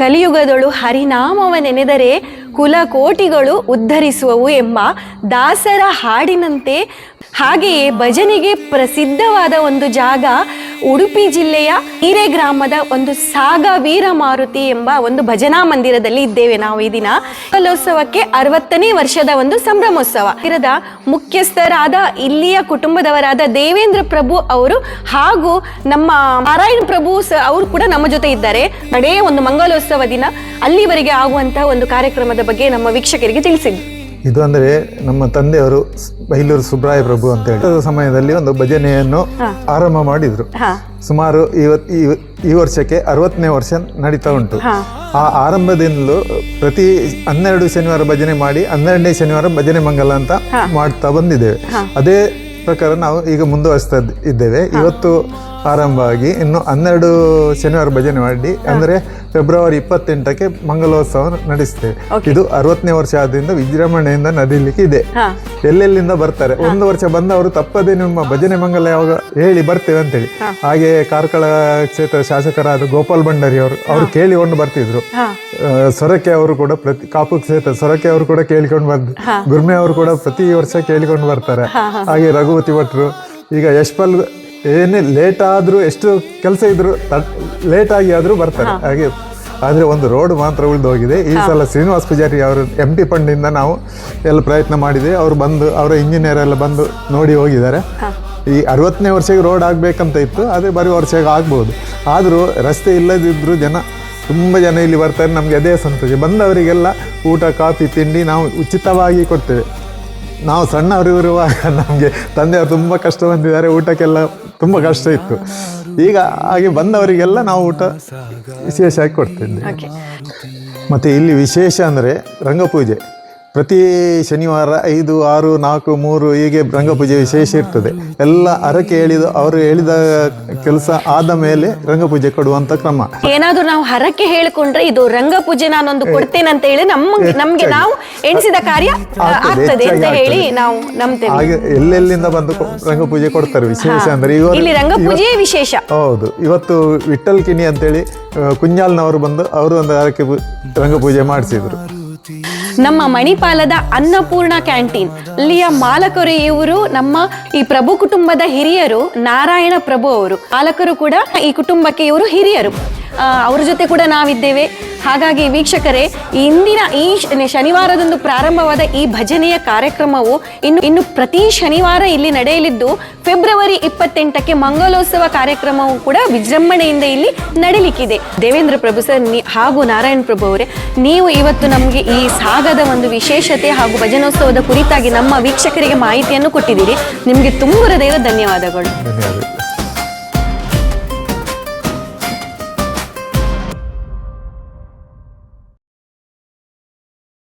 ಕಲಿಯುಗದೊಳು ಹರಿನಾಮವ ನೆನೆದರೆ ಕುಲಕೋಟಿಗಳು ಉದ್ಧರಿಸುವವು ಎಂಬ ದಾಸರ ಹಾಡಿನಂತೆ ಹಾಗೆಯೇ ಭಜನೆಗೆ ಪ್ರಸಿದ್ಧವಾದ ಒಂದು ಜಾಗ ಉಡುಪಿ ಜಿಲ್ಲೆಯ ಹಿರೇ ಗ್ರಾಮದ ಒಂದು ಸಾಗ ವೀರ ಮಾರುತಿ ಎಂಬ ಒಂದು ಭಜನಾ ಮಂದಿರದಲ್ಲಿ ಇದ್ದೇವೆ ನಾವು ಈ ದಿನ. ಕಲೋತ್ಸವಕ್ಕೆ 60ನೇ ವರ್ಷದ ಒಂದು ಸಂಭ್ರಮೋತ್ಸವ. ಮಂದಿರದ ಮುಖ್ಯಸ್ಥರಾದ ಇಲ್ಲಿಯ ಕುಟುಂಬದವರಾದ ದೇವೇಂದ್ರ ಪ್ರಭು ಅವರು ಹಾಗೂ ನಮ್ಮ ನಾರಾಯಣ ಪ್ರಭು ಅವರು ಕೂಡ ನಮ್ಮ ಜೊತೆ ಇದ್ದಾರೆ. ನಡೆಯ ಒಂದು ಮಂಗಲೋತ್ಸವ ದಿನ ಅಲ್ಲಿವರೆಗೆ ಆಗುವಂತಹ ಒಂದು ಕಾರ್ಯಕ್ರಮದ ಬಗ್ಗೆ ನಮ್ಮ ವೀಕ್ಷಕರಿಗೆ ತಿಳಿಸಿದ್ರು. ಇದು ಅಂದರೆ ನಮ್ಮ ತಂದೆಯವರು ಬೈಲೂರು ಸುಬ್ರಾಯ ಪ್ರಭು ಅಂತ ಹೇಳಿ ಸಮಯದಲ್ಲಿ ಒಂದು ಭಜನೆಯನ್ನು ಆರಂಭ ಮಾಡಿದ್ರು. ಸುಮಾರು ಈ ವರ್ಷಕ್ಕೆ 60ನೇ ವರ್ಷ ನಡೀತಾ ಉಂಟು. ಆ ಆರಂಭದಿಂದಲೂ ಪ್ರತಿ 12 ಶನಿವಾರ ಭಜನೆ ಮಾಡಿ 12ನೇ ಶನಿವಾರ ಭಜನೆ ಮಂಗಲ ಅಂತ ಮಾಡ್ತಾ ಬಂದಿದ್ದೇವೆ. ಅದೇ ಪ್ರಕಾರ ನಾವು ಈಗ ಮುಂದುವರಿಸ್ತಾ ಇದ್ದೇವೆ. ಇವತ್ತು ಆರಂಭ ಆಗಿ ಇನ್ನು 12 ಶನಿವಾರ ಭಜನೆ ಮಾಡಿ ಅಂದರೆ ಫೆಬ್ರವರಿ 28ಕ್ಕೆ ಮಂಗಲೋತ್ಸವ ನಡೆಸ್ತೇವೆ. ಇದು 60ನೇ ವರ್ಷ ಆದ್ರಿಂದ ವಿಜೃಂಭಣೆಯಿಂದ ನಡೀಲಿಕ್ಕೆ ಇದೆ. ಎಲ್ಲೆಲ್ಲಿಂದ ಬರ್ತಾರೆ. ಒಂದು ವರ್ಷ ಬಂದವರು ತಪ್ಪದೆ ನಿಮ್ಮ ಭಜನೆ ಮಂಗಲ ಯಾವಾಗ ಹೇಳಿ ಬರ್ತೇವೆ ಅಂತೇಳಿ. ಹಾಗೆ ಕಾರ್ಕಳ ಕ್ಷೇತ್ರ ಶಾಸಕರಾದ ಗೋಪಾಲ್ ಭಂಡಾರಿ ಅವರು ಕೇಳಿಕೊಂಡು ಬರ್ತಿದ್ರು. ಸೊರಕೆ ಅವರು ಕೂಡ ಕಾಪು ಕ್ಷೇತ್ರ ಸೊರಕೆ ಅವರು ಕೂಡ ಕೇಳಿಕೊಂಡು ಬಂದ್ರು. ಗುರ್ಮೆ ಅವರು ಕೂಡ ಪ್ರತಿ ವರ್ಷ ಕೇಳಿಕೊಂಡು ಬರ್ತಾರೆ. ಹಾಗೆ ರಘುಪತಿ ಭಟ್ರು, ಈಗ ಯಶ್ಪಾಲ್ ಏನೇ ಲೇಟ್ ಆದ್ರೂ ಎಷ್ಟು ಕೆಲಸ ಇದ್ರು ಲೇಟ್ ಆಗಿ ಆದ್ರೂ ಬರ್ತಾರೆ. ಹಾಗೆ ಆದ್ರೆ ಒಂದು ರೋಡ್ ಮಾತ್ರ ಉಳಿದು ಹೋಗಿದೆ. ಈ ಸಲ ಶ್ರೀನಿವಾಸ್ ಪೂಜಾರಿ ಅವರು MP ಫಂಡಿಂದ ನಾವು ಎಲ್ಲ ಪ್ರಯತ್ನ ಮಾಡಿದ್ವಿ. ಅವರು ಬಂದು ಅವರ ಇಂಜಿನಿಯರ್ ಎಲ್ಲ ಬಂದು ನೋಡಿ ಹೋಗಿದ್ದಾರೆ. ಈ 60ನೇ ವರ್ಷಕ್ಕೆ ರೋಡ್ ಆಗ್ಬೇಕಂತ ಇತ್ತು. ಅದೇ ಬರುವ ವರ್ಷಕ್ಕೆ ಆಗ್ಬೋದು. ಆದರೂ ರಸ್ತೆ ಇಲ್ಲದಿದ್ರು ತುಂಬ ಜನ ಇಲ್ಲಿ ಬರ್ತಾರೆ. ನಮಗೆ ಅದೇ ಸಂತೋಷ. ಬಂದವರಿಗೆಲ್ಲ ಊಟ ಕಾಫಿ ತಿಂಡಿ ನಾವು ಉಚಿತವಾಗಿ ಕೊಡ್ತೇವೆ. ನಾವು ಸಣ್ಣವರಿರುವಾಗ ನಮಗೆ ತಂದೆಯವರು ತುಂಬ ಕಷ್ಟ ಬಂದಿದ್ದಾರೆ. ಊಟಕ್ಕೆಲ್ಲ ತುಂಬ ಕಷ್ಟ ಇತ್ತು. ಈಗ ಹಾಗೆ ಬಂದವರಿಗೆಲ್ಲ ನಾವು ಊಟ ವಿಶೇಷವಾಗಿ ಕೊಡ್ತಿದ್ದೇವೆ. ಮತ್ತು ಇಲ್ಲಿ ವಿಶೇಷ ಅಂದರೆ ರಂಗಪೂಜೆ. ಪ್ರತಿ ಶನಿವಾರ 5, 6, 4, 3 ಹೀಗೆ ರಂಗಪೂಜೆ ವಿಶೇಷ ಇರ್ತದೆ. ಎಲ್ಲ ಹರಕೆ ಅವರು ಹೇಳಿದ ಕೆಲಸ ಆದ ಮೇಲೆ ರಂಗಪೂಜೆ ಕೊಡುವಂತ ಕ್ರಮ. ಏನಾದ್ರೂ ನಾವು ಹರಕೆ ಹೇಳಿಕೊಂಡ್ರೆ ಇದು ರಂಗಪೂಜೆ ನಾನೊಂದು ಕೊಡ್ತೇನೆ ಅಂತ ಹೇಳಿ ನಮ್ಗೆ ನಾವು ಎಣಿಸಿದ ಕಾರ್ಯ ಆಗ್ತದೆ ಅಂತ ಹೇಳಿ ನಾವು ನಂಬ್ತೇವೆ. ಹಾಗೆ ಎಲ್ಲೆಲ್ಲಿಂದ ಬಂದು ರಂಗಪೂಜೆ ಕೊಡ್ತಾರೆ. ವಿಶೇಷ ಅಂದ್ರೆ ಇಲ್ಲಿ ರಂಗಪೂಜೆ ವಿಶೇಷ. ಹೌದು. ಇವತ್ತು ವಿಠಲ್ ಕಿಣಿ ಅಂತೇಳಿ ಕುಂಜಾಲ್ನವರು ಬಂದು ಅವರು ಒಂದು ಹರಕೆ ರಂಗಪೂಜೆ ಮಾಡಿಸಿದ್ರು. ನಮ್ಮ ಮಣಿಪಾಲದ ಅನ್ನಪೂರ್ಣ ಕ್ಯಾಂಟೀನ್ ಅಲ್ಲಿಯ ಮಾಲಕರು ಇವರು ನಮ್ಮ ಈ ಪ್ರಭು ಕುಟುಂಬದ ಹಿರಿಯರು. ನಾರಾಯಣ ಪ್ರಭು ಅವರು ಮಾಲಕರು ಕೂಡ ಈ ಕುಟುಂಬಕ್ಕೆ ಇವರು ಹಿರಿಯರು. ಅವ್ರ ಜೊತೆ ಕೂಡ ನಾವಿದ್ದೇವೆ. ಹಾಗಾಗಿ ವೀಕ್ಷಕರೇ, ಇಂದಿನ ಈ ಶನಿವಾರದಂದು ಪ್ರಾರಂಭವಾದ ಈ ಭಜನೆಯ ಕಾರ್ಯಕ್ರಮವು ಇನ್ನು ಪ್ರತಿ ಶನಿವಾರ ಇಲ್ಲಿ ನಡೆಯಲಿದ್ದು ಫೆಬ್ರವರಿ 28ಕ್ಕೆ ಮಂಗಲೋತ್ಸವ ಕಾರ್ಯಕ್ರಮವು ಕೂಡ ವಿಜೃಂಭಣೆಯಿಂದ ಇಲ್ಲಿ ನಡೀಲಿಕ್ಕಿದೆ. ದೇವೇಂದ್ರ ಪ್ರಭು ಸರ್ ಹಾಗೂ ನಾರಾಯಣ ಪ್ರಭು ಅವರೇ, ನೀವು ಇವತ್ತು ನಮಗೆ ಈ ಸಾಗದ ಒಂದು ವಿಶೇಷತೆ ಹಾಗೂ ಭಜನೋತ್ಸವದ ಕುರಿತಾಗಿ ನಮ್ಮ ವೀಕ್ಷಕರಿಗೆ ಮಾಹಿತಿಯನ್ನು ಕೊಟ್ಟಿದ್ದೀರಿ. ನಿಮಗೆ ತುಂಬ ಹೃದಯದ ಧನ್ಯವಾದಗಳು.